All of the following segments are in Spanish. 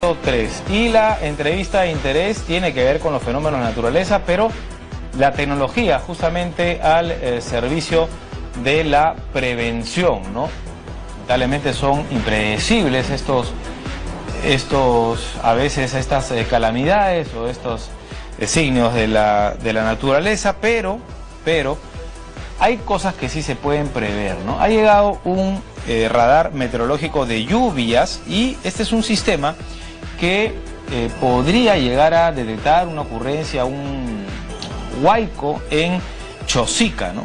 Contacto 3. Y la entrevista de interés tiene que ver con los fenómenos de la naturaleza, pero la tecnología justamente al servicio de la prevención, ¿no? Lamentablemente son impredecibles a veces estas calamidades o estos signos de la naturaleza, pero hay cosas que sí se pueden prever, ¿no? Ha llegado un radar meteorológico de lluvias y este es un sistema que podría llegar a detectar una ocurrencia, un huaico en Chosica, ¿no?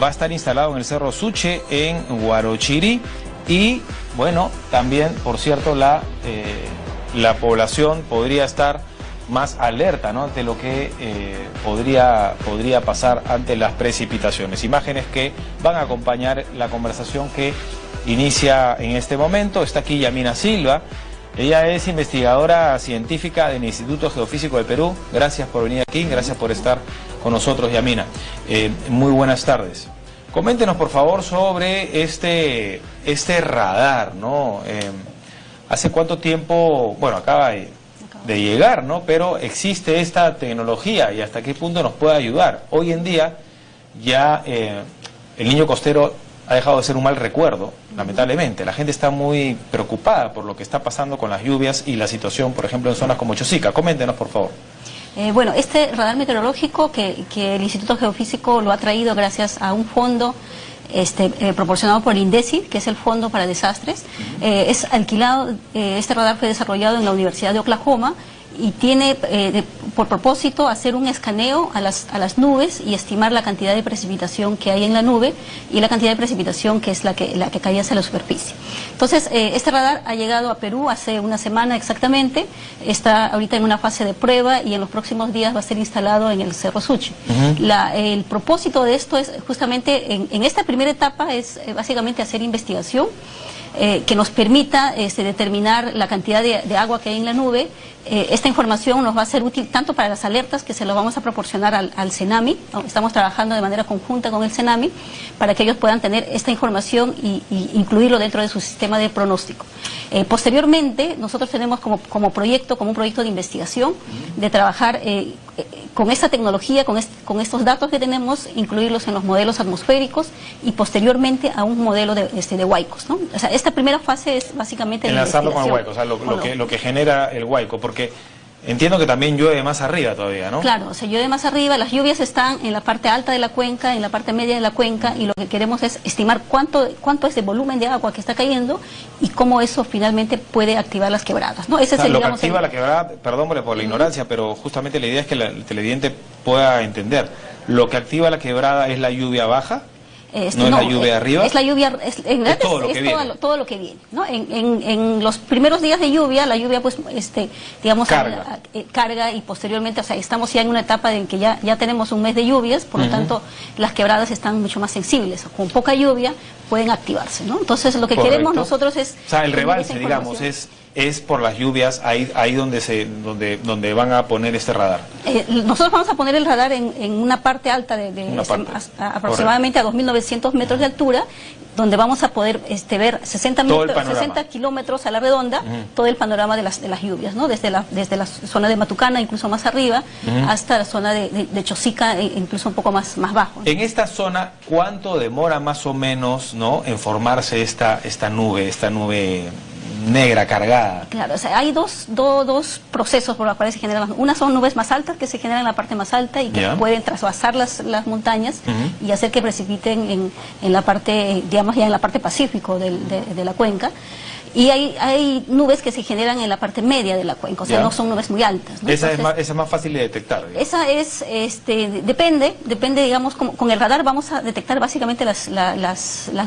Va a estar instalado en el Cerro Suche, en Huarochirí, y bueno, también, por cierto, la población podría estar más alerta, ¿no?, ante lo que podría pasar ante las precipitaciones. Imágenes que van a acompañar la conversación que inicia en este momento. Está aquí Yamina Silva. Ella es investigadora científica del Instituto Geofísico del Perú. Gracias por venir aquí, gracias por estar con nosotros, Yamina. Muy buenas tardes. Coméntenos, por favor, sobre este radar, ¿no? ¿Hace cuánto tiempo, bueno, acaba de llegar, ¿no?, pero existe esta tecnología y hasta qué punto nos puede ayudar? Hoy en día ya el niño costero ha dejado de ser un mal recuerdo, lamentablemente. La gente está muy preocupada por lo que está pasando con las lluvias y la situación, por ejemplo, en zonas como Chosica. Coméntenos, por favor. Bueno, este radar meteorológico que el Instituto Geofísico lo ha traído gracias a un fondo proporcionado por el INDECI, que es el Fondo para Desastres, es alquilado. Este radar fue desarrollado en la Universidad de Oklahoma y tiene por propósito hacer un escaneo a las nubes y estimar la cantidad de precipitación que hay en la nube y la cantidad de precipitación que es la que cae hacia la superficie. Entonces, este radar ha llegado a Perú hace una semana exactamente, está ahorita en una fase de prueba y en los próximos días va a ser instalado en el Cerro Suche. El propósito de esto es justamente, en esta primera etapa, es básicamente hacer investigación que nos permita determinar la cantidad de agua que hay en la nube. Esta información nos va a ser útil tanto para las alertas, que se lo vamos a proporcionar al CENAMI, ¿no? Estamos trabajando de manera conjunta con el CENAMI para que ellos puedan tener esta información y incluirlo dentro de su sistema de pronóstico. Posteriormente, nosotros tenemos como un proyecto de investigación, de trabajar con esta tecnología, con estos datos que tenemos, incluirlos en los modelos atmosféricos y posteriormente a un modelo de huaicos, ¿no? O sea, esta primera fase es básicamente enlazarlo con el huaico, o sea, lo que genera el huaico, porque entiendo que también llueve más arriba todavía, ¿no? Claro, o sea, llueve más arriba, las lluvias están en la parte alta de la cuenca, en la parte media de la cuenca, y lo que queremos es estimar cuánto es el volumen de agua que está cayendo y cómo eso finalmente puede activar las quebradas, ¿no? Ese es lo que activa la quebrada, perdón por la ignorancia, pero justamente la idea es que el televidente pueda entender. Lo que activa la quebrada es la lluvia baja. ¿No es la lluvia de arriba? Es la lluvia, es todo lo que viene, ¿no? En los primeros días de lluvia, la lluvia pues digamos carga y posteriormente, o sea, estamos ya en una etapa en que ya tenemos un mes de lluvias, por lo tanto las quebradas están mucho más sensibles. Con poca lluvia pueden activarse, ¿no? Entonces lo que queremos nosotros es... O sea, el rebalse, digamos, es por las lluvias ahí donde van a poner este radar. Nosotros vamos a poner el radar en una parte alta aproximadamente a 2.900 metros de altura, donde vamos a poder ver 60 kilómetros a la redonda, todo el panorama de las lluvias, ¿no? Desde la zona de Matucana, incluso más arriba, hasta la zona de Chosica, incluso un poco más bajo, ¿no? En esta zona, ¿cuánto demora más o menos, ¿no?, en formarse esta nube negra cargada? Claro, o sea, hay dos procesos por los cuales se generan. Una son nubes más altas que se generan en la parte más alta y que pueden trasvasar las montañas y hacer que precipiten en la parte, digamos, ya en la parte pacífico de la cuenca. Y hay nubes que se generan en la parte media de la cuenca, o sea, no son nubes muy altas, ¿no? Esa es más fácil de detectar, digamos. Esa es, depende, digamos, con el radar vamos a detectar básicamente las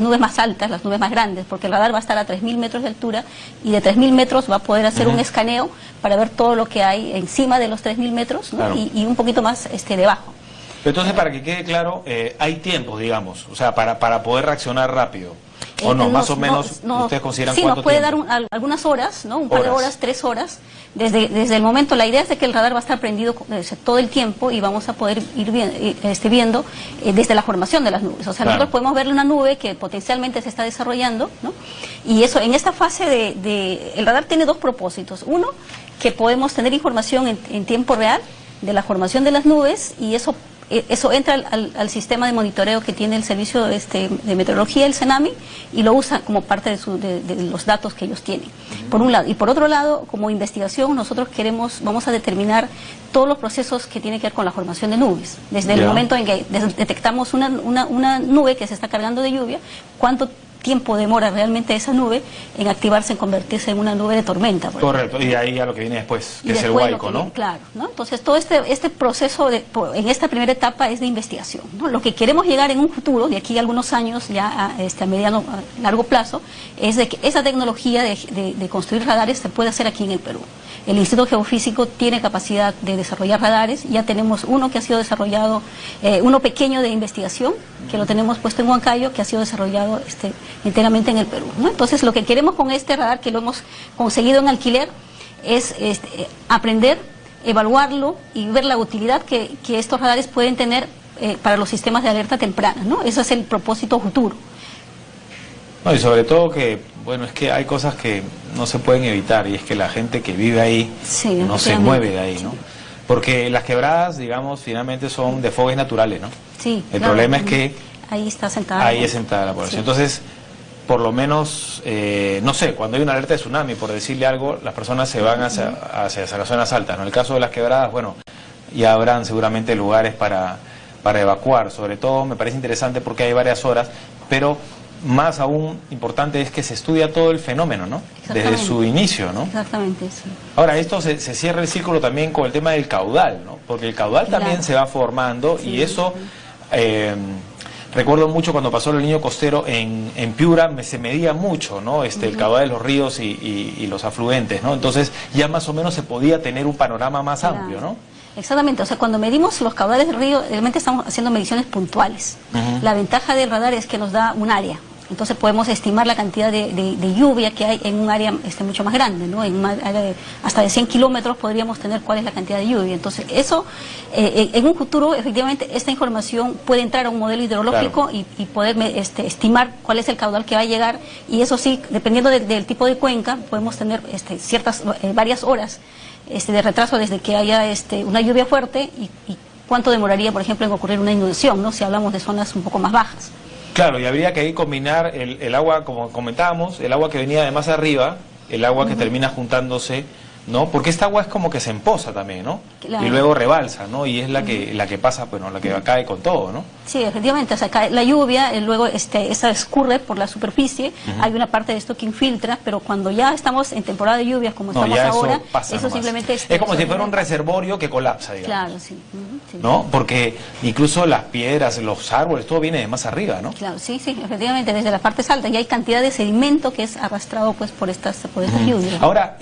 nubes más altas, las nubes más grandes, porque el radar va a estar a 3.000 metros de altura y de 3.000 metros va a poder hacer un escaneo para ver todo lo que hay encima de los 3.000 metros, ¿no? y un poquito más debajo. Entonces, para que quede claro, hay tiempos, digamos, o sea, para poder reaccionar rápido. ¿O no? Más o menos, ¿ustedes consideran sí, cuánto nos puede tiempo? dar algunas horas, ¿no? Un par de horas, 3 horas. Desde el momento, la idea es de que el radar va a estar prendido todo el tiempo y vamos a poder ir viendo desde la formación de las nubes. O sea, nosotros podemos ver una nube que potencialmente se está desarrollando, ¿no? Y eso, en esta fase el radar tiene dos propósitos. Uno, que podemos tener información en tiempo real de la formación de las nubes, y eso entra al sistema de monitoreo que tiene el servicio de meteorología, el CENAMI, y lo usa como parte de los datos que ellos tienen, por un lado. Y por otro lado, como investigación, nosotros vamos a determinar todos los procesos que tienen que ver con la formación de nubes. Desde el momento en que detectamos una nube que se está cargando de lluvia, cuánto tiempo demora realmente esa nube en activarse, en convertirse en una nube de tormenta. Correcto, y ahí a lo que viene después, que es el huaico, ¿no? Claro, ¿no? Entonces todo este proceso en esta primera etapa es de investigación, ¿no? Lo que queremos llegar en un futuro, de aquí a algunos años, ya a mediano, a largo plazo, es de que esa tecnología de construir radares se puede hacer aquí en el Perú. El Instituto Geofísico tiene capacidad de desarrollar radares, ya tenemos uno que ha sido desarrollado, uno pequeño de investigación, que lo tenemos puesto en Huancayo, que ha sido desarrollado enteramente en el Perú, ¿no? Entonces lo que queremos con este radar, que lo hemos conseguido en alquiler, es aprender, evaluarlo y ver la utilidad que estos radares pueden tener para los sistemas de alerta temprana, ¿no? Ese es el propósito futuro. No, y sobre todo que, bueno, es que hay cosas que no se pueden evitar, y es que la gente que vive ahí no se mueve de ahí, ¿no? Porque las quebradas, digamos, finalmente son desfogues naturales, ¿no? Sí. El problema es que ahí está sentada. Ahí es sentada la población. Sí. Entonces, por lo menos, no sé, cuando hay una alerta de tsunami, por decirle algo, las personas se van hacia las zonas altas, ¿no? En el caso de las quebradas, bueno, ya habrán seguramente lugares para evacuar. Sobre todo me parece interesante porque hay varias horas, pero más aún importante es que se estudia todo el fenómeno, ¿no? Desde su inicio, ¿no? Exactamente, sí. Ahora, esto se cierra el círculo también con el tema del caudal, ¿no? Porque el caudal también se va formando, y eso, recuerdo mucho cuando pasó el Niño costero en Piura, se medía mucho, ¿no? El caudal de los ríos y los afluentes, ¿no? Entonces ya más o menos se podía tener un panorama más amplio, ¿no? Exactamente, o sea, cuando medimos los caudales del río, realmente estamos haciendo mediciones puntuales. La ventaja del radar es que nos da un área. Entonces podemos estimar la cantidad de lluvia que hay en un área mucho más grande, ¿no? En un área hasta de 100 kilómetros podríamos tener cuál es la cantidad de lluvia. Entonces eso, en un futuro, efectivamente, esta información puede entrar a un modelo hidrológico, claro, y poder estimar cuál es el caudal que va a llegar. Y eso sí, dependiendo del tipo de cuenca, podemos tener varias horas de retraso desde que haya una lluvia fuerte y cuánto demoraría, por ejemplo, en ocurrir una inundación, ¿no? Si hablamos de zonas un poco más bajas. Claro, y habría que ahí combinar el agua, como comentábamos, el agua que venía de más arriba, el agua que termina juntándose, ¿no? Porque esta agua es como que se empoza también, ¿no? Claro. Y luego rebalsa, ¿no? Y es la que pasa, bueno, la que cae con todo, ¿no? Sí, efectivamente, o sea, cae la lluvia, luego esa escurre por la superficie, hay una parte de esto que infiltra, pero cuando ya estamos en temporada de lluvias, como estamos ahora, eso simplemente es como si fuera un reservorio que colapsa, digamos. Claro, sí. Sí. ¿No? Porque incluso las piedras, los árboles, todo viene de más arriba, ¿no? Claro, sí, efectivamente, desde las partes altas, y hay cantidad de sedimento que es arrastrado pues por estas lluvias. Ahora,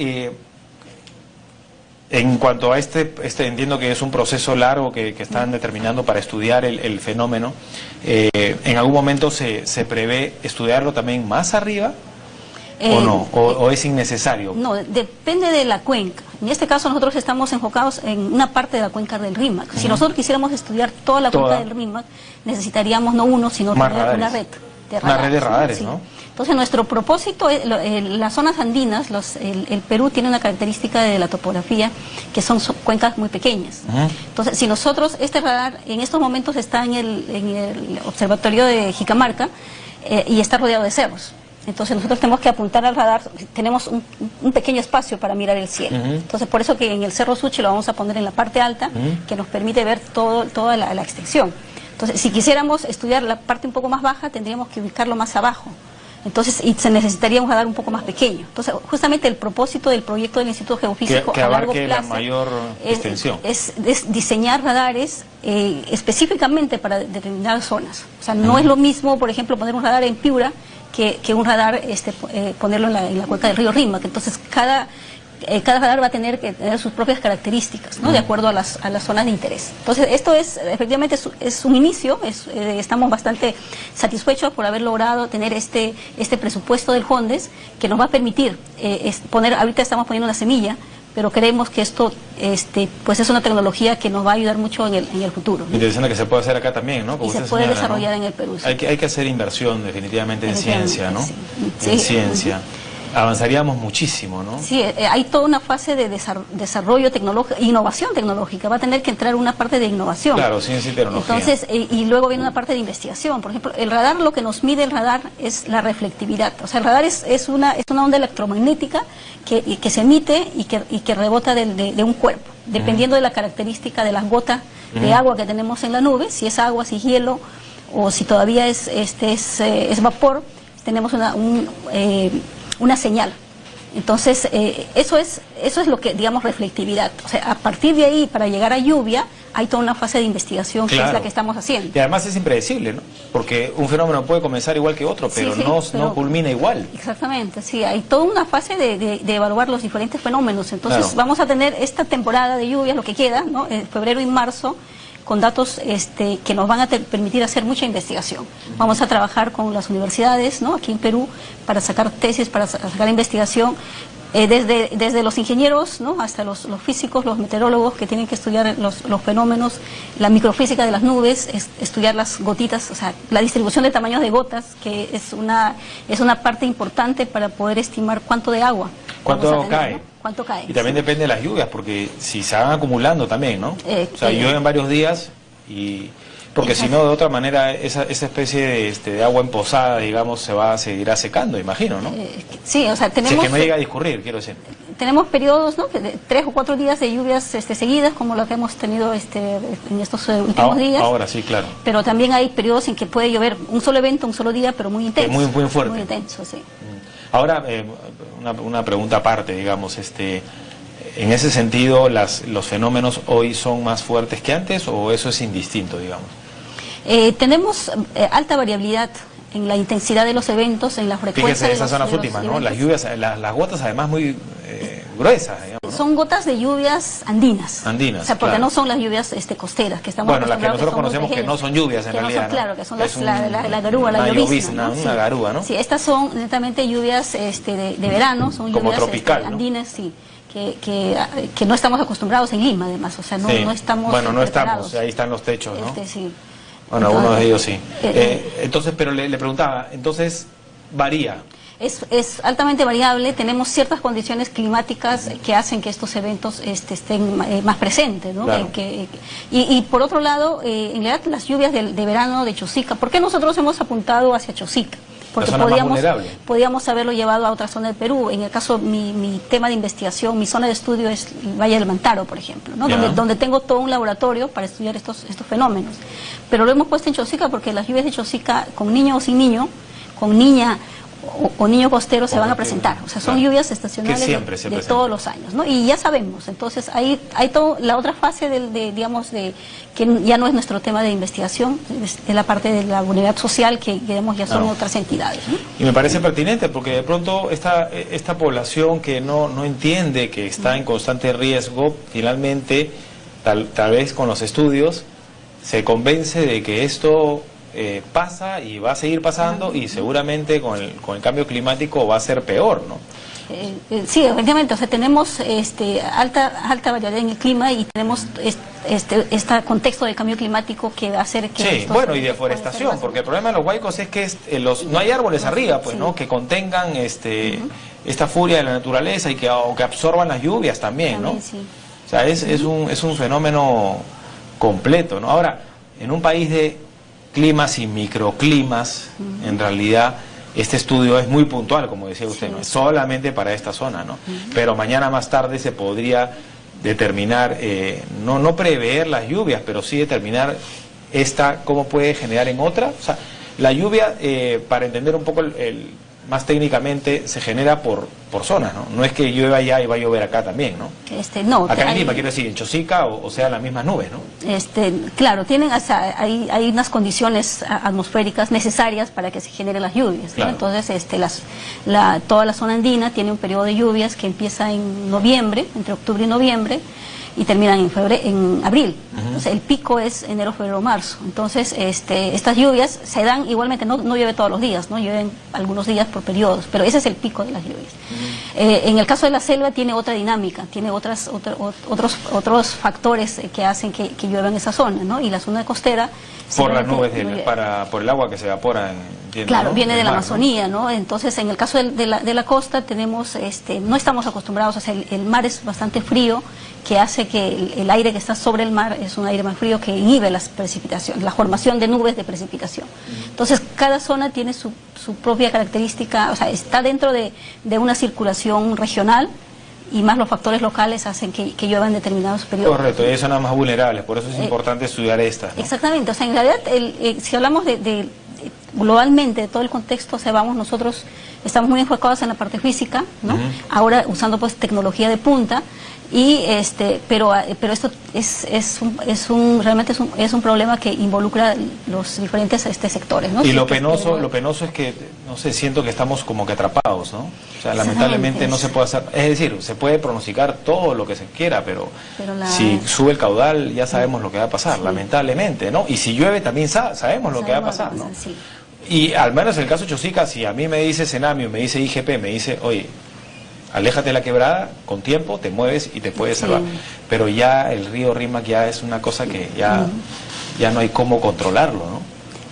en cuanto a entiendo que es un proceso largo que están determinando para estudiar el fenómeno. ¿En algún momento se prevé estudiarlo también más arriba? ¿O no? ¿O es innecesario? No, depende de la cuenca. En este caso nosotros estamos enfocados en una parte de la cuenca del Rímac. Si nosotros quisiéramos estudiar toda la cuenca del Rímac, necesitaríamos no uno, sino tener una red de radares. Una red de radares, ¿no? Entonces nuestro propósito, las zonas andinas, el Perú tiene una característica de la topografía, que son cuencas muy pequeñas. Entonces si nosotros, este radar en estos momentos está en el observatorio de Jicamarca y está rodeado de cerros. Entonces nosotros tenemos que apuntar al radar, tenemos un pequeño espacio para mirar el cielo. Entonces por eso que en el Cerro Suchi lo vamos a poner en la parte alta, que nos permite ver toda la extensión. Entonces si quisiéramos estudiar la parte un poco más baja, tendríamos que ubicarlo más abajo. Entonces, se necesitaría un radar un poco más pequeño. Entonces, justamente el propósito del proyecto del Instituto Geofísico que a largo plazo la mayor extensión. Es diseñar radares específicamente para determinadas zonas. O sea, no es lo mismo, por ejemplo, poner un radar en Piura que un radar ponerlo en la cuenca del río Rímac. Entonces, cada radar va a tener que tener sus propias características, ¿no? De acuerdo a las zonas de interés. Entonces, esto es, efectivamente, es un inicio, estamos bastante satisfechos por haber logrado tener este presupuesto del FONDES, que nos va a permitir ahorita estamos poniendo una semilla, pero creemos que esto pues es una tecnología que nos va a ayudar mucho en el futuro, ¿no? Interesante que se puede hacer acá también, ¿no? Como y se usted puede señala, desarrollar, ¿no? en el Perú. Sí. Hay que hacer inversión definitivamente en ciencia, ¿no? Sí. En Sí. ciencia. Avanzaríamos muchísimo, ¿no? Sí, hay toda una fase de desarrollo tecnológico, innovación tecnológica, va a tener que entrar una parte de innovación. Claro, ciencia y tecnología. Entonces, y luego viene una parte de investigación. Por ejemplo, el radar, lo que nos mide el radar es la reflectividad. O sea, el radar es una onda electromagnética que se emite y que rebota de un cuerpo, dependiendo de la característica de las gotas de agua que tenemos en la nube, si es agua, si es hielo, o si todavía es vapor, tenemos una señal. Entonces, eso es lo que, digamos, reflectividad. O sea, a partir de ahí, para llegar a lluvia, hay toda una fase de investigación, claro, que es la que estamos haciendo. Y además es impredecible, ¿no? Porque un fenómeno puede comenzar igual que otro, pero, no culmina igual. Exactamente, sí, hay toda una fase de evaluar los diferentes fenómenos. Entonces, claro, vamos a tener esta temporada de lluvias, lo que queda, ¿no? En febrero y marzo, con datos que nos van a permitir hacer mucha investigación. Vamos a trabajar con las universidades, ¿no? Aquí en Perú, para sacar tesis, para sacar investigación, desde los ingenieros, ¿no? Hasta los físicos, los meteorólogos, que tienen que estudiar los fenómenos, la microfísica de las nubes, estudiar las gotitas, o sea, la distribución de tamaños de gotas, que es una parte importante para poder estimar cuánto de agua cae, ¿no? ¿Cuánto cae? Y también depende de las lluvias, porque si se van acumulando también, ¿no? O sea, llueven varios días y... Porque si no, de otra manera, esa especie de agua emposada, digamos, seguirá secando, imagino, ¿no? Sí, o sea, tenemos... Si es que no llega a discurrir, quiero decir. Tenemos periodos, ¿no? De 3 o 4 días de lluvias seguidas, como lo que hemos tenido en estos últimos días. Ahora sí, claro. Pero también hay periodos en que puede llover un solo evento, un solo día, pero muy intenso. Muy fuerte. Muy intenso, sí. Ahora, una pregunta aparte, digamos, en ese sentido, ¿los fenómenos hoy son más fuertes que antes o eso es indistinto, digamos? Tenemos alta variabilidad en la intensidad de los eventos, en la frecuencia. Fíjese, esas son las últimas, ¿no? Las lluvias, las gotas además muy gruesas, digamos, ¿no? Son gotas de lluvias andinas. Andinas, o sea, porque claro, no son las lluvias costeras que estamos bueno, las que nosotros acostumbrados, conocemos que no son lluvias en realidad, ¿no? Claro, que son la garúa, la llovizna, ¿no? Una garúa, ¿no? Sí, estas son netamente lluvias de verano, son como lluvias tropical, ¿no? andinas, sí. Que no estamos acostumbrados en Lima, además, o sea, no estamos. Bueno, no preparados. estamos, ahí están los techos, ¿no? Sí. Bueno, algunos de ellos sí. Entonces, pero le preguntaba, entonces varía. Es altamente variable, tenemos ciertas condiciones climáticas que hacen que estos eventos estén más presentes, ¿no? Claro. Y por otro lado, en realidad las lluvias de verano de Chosica, ¿por qué nosotros hemos apuntado hacia Chosica? Porque podíamos haberlo llevado a otra zona del Perú. En el caso, mi tema de investigación, mi zona de estudio es el Valle del Mantaro, por ejemplo, ¿no? Donde tengo todo un laboratorio para estudiar estos fenómenos. Pero lo hemos puesto en Chosica porque las lluvias de Chosica, con niño o sin niño, con niña o niño costero, se van a presentar. O sea, son lluvias estacionales de todos los años, ¿no? Y ya sabemos. Entonces, hay la otra fase digamos, que ya no es nuestro tema de investigación, es la parte de la vulnerabilidad social, que digamos ya son otras entidades, ¿no? Y me parece pertinente porque de pronto esta población que no entiende que está en constante riesgo, finalmente, tal vez con los estudios, se convence de que esto pasa y va a seguir pasando y seguramente con el cambio climático va a ser peor, ¿no? Sí, efectivamente, o sea, tenemos alta variabilidad en el clima y tenemos este contexto de cambio climático que va a hacer que... Sí, bueno, y deforestación, porque el problema de los huaicos es que no hay árboles arriba, pues, ¿no? Que contengan esta furia de la naturaleza y que absorban las lluvias también, ¿no? Sí. O sea, es un fenómeno completo, ¿no? Ahora, en un país de climas y microclimas, en realidad este estudio es muy puntual, como decía usted, ¿no? Solamente para esta zona, ¿no? Pero mañana más tarde se podría determinar, no prever las lluvias, pero sí determinar cómo puede generar en otra. O sea, la lluvia, para entender un poco más técnicamente, se genera por por zonas, ¿no? No es que llueva allá y va a llover acá también, ¿no? No. Acá en Lima, quiero decir, en Chosica, o sea, las mismas nubes, ¿no? Claro, hay unas condiciones atmosféricas necesarias para que se generen las lluvias, claro. ¿no? Entonces, toda la zona andina tiene un periodo de lluvias que empieza en noviembre, entre octubre y noviembre, y terminan en abril. Entonces, el pico es enero, febrero, marzo. Entonces, estas lluvias se dan igualmente, no llueve todos los días, no llueven algunos días por periodos, pero ese es el pico de las lluvias. En el caso de la selva tiene otra dinámica, tiene otros factores que hacen que llueva en esa zona, ¿no? Y la zona costera... Por las nubes, por el agua que se evapora. Claro, ¿no? viene de la mar, Amazonía, ¿no? Entonces, en el caso de la costa tenemos, no estamos acostumbrados, o sea, el mar es bastante frío, que hace que el aire que está sobre el mar es un aire más frío que inhibe las precipitaciones, la formación de nubes de precipitación. Entonces, cada zona tiene su propia característica, o sea, está dentro de una circulación regional, y más los factores locales hacen que llueva en determinados periodos. Correcto, y son las más vulnerables, por eso es importante estudiar estas, ¿no? Exactamente, o sea, en realidad, si hablamos globalmente de todo el contexto, o sea, nosotros estamos muy enfocados en la parte física, ¿no? Ahora usando pues tecnología de punta, y pero esto realmente es un problema que involucra los diferentes sectores, ¿no? Y lo penoso es que, no sé, siento que estamos como que atrapados, ¿no? O sea, lamentablemente no se puede hacer, es decir, se puede pronosticar todo lo que se quiera, pero si sube el caudal ya sabemos lo que va a pasar, lamentablemente, ¿no? Y si llueve también sabemos lo que va a pasar, ¿no? Sí. Y al menos en el caso de Chosica, si a mí me dice Senamio, me dice IGP, me dice, oye, aléjate de la quebrada, con tiempo te mueves y te puedes salvar. Pero ya el río Rímac ya es una cosa que ya no hay cómo controlarlo, ¿no?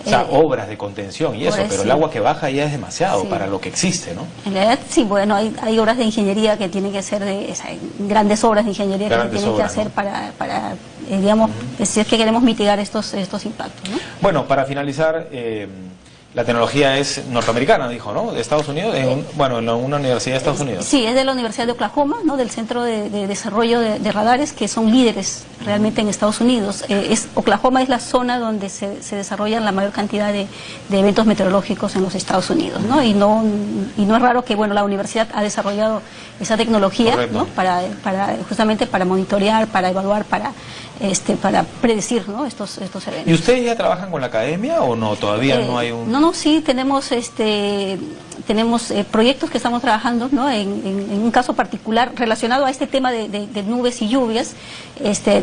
O sea, obras de contención y eso, pero el agua que baja ya es demasiado para lo que existe, ¿no? En realidad, sí, bueno, hay obras de ingeniería que tienen que ser grandes obras de ingeniería que tienen que hacer, ¿no? para digamos, si es que queremos mitigar estos impactos, ¿no? Bueno, para finalizar... la tecnología es norteamericana, dijo, ¿no? De Estados Unidos, en una universidad de Estados Unidos. Sí, es de la Universidad de Oklahoma, ¿no? Del Centro de Desarrollo de Radares, que son líderes realmente en Estados Unidos. Oklahoma es la zona donde se desarrollan la mayor cantidad de eventos meteorológicos en los Estados Unidos, ¿no? Y no es raro que, bueno, la universidad ha desarrollado esa tecnología, ¿no? Justamente para monitorear, para evaluar, para predecir, ¿no? estos eventos. ¿Y ustedes ya trabajan con la academia o no? Todavía no hay un... No, sí, tenemos proyectos que estamos trabajando, ¿no? En un caso particular relacionado a este tema de nubes y lluvias.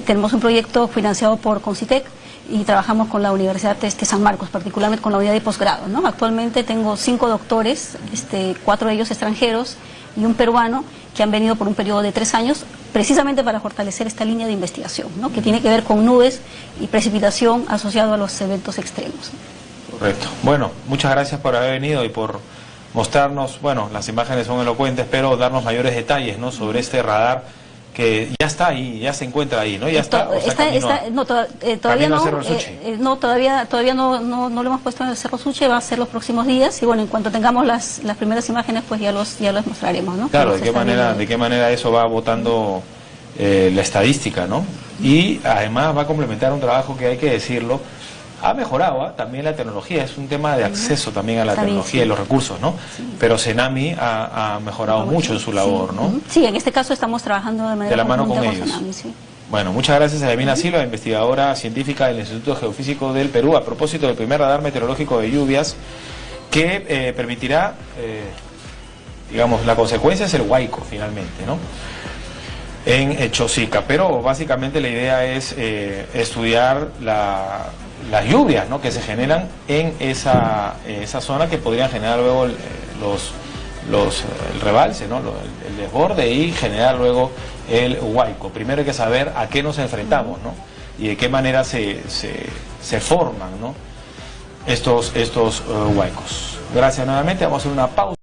Tenemos un proyecto financiado por Concitec y trabajamos con la Universidad San Marcos, particularmente con la unidad de posgrado, ¿no? Actualmente tengo 5 doctores, 4 de ellos extranjeros y un peruano, que han venido por un periodo de 3 años precisamente para fortalecer esta línea de investigación, ¿no? Que tiene que ver con nubes y precipitación asociado a los eventos extremos. Correcto. Bueno, muchas gracias por haber venido y por mostrarnos, bueno, las imágenes son elocuentes, pero darnos mayores detalles, ¿no? Sobre este radar que ya está ahí, ya se encuentra ahí, ¿no? Ya está. Todavía no, todavía no lo hemos puesto en el Cerro Suche, va a ser los próximos días, y bueno, en cuanto tengamos las primeras imágenes, pues ya los mostraremos, ¿no? Claro, de qué manera eso va botando la estadística, ¿no? Y además va a complementar un trabajo que, hay que decirlo, ha mejorado también la tecnología, es un tema de acceso también a la tecnología y los recursos, ¿no? Pero Senami ha mejorado mucho en su labor, ¿no? Sí, en este caso estamos trabajando de la mano con ellos. Senami, sí. Bueno, muchas gracias a Yamina Silva, investigadora científica del Instituto Geofísico del Perú, a propósito del primer radar meteorológico de lluvias que permitirá, digamos, la consecuencia es el Huayco finalmente, ¿no? En Chosica, pero básicamente la idea es estudiar las lluvias, ¿no? Que se generan en esa zona, que podrían generar luego el rebalse, ¿no? El desborde, y generar luego el Huayco. Primero hay que saber a qué nos enfrentamos, ¿no? Y de qué manera se forman, ¿no? estos huaicos. Gracias nuevamente, vamos a hacer una pausa.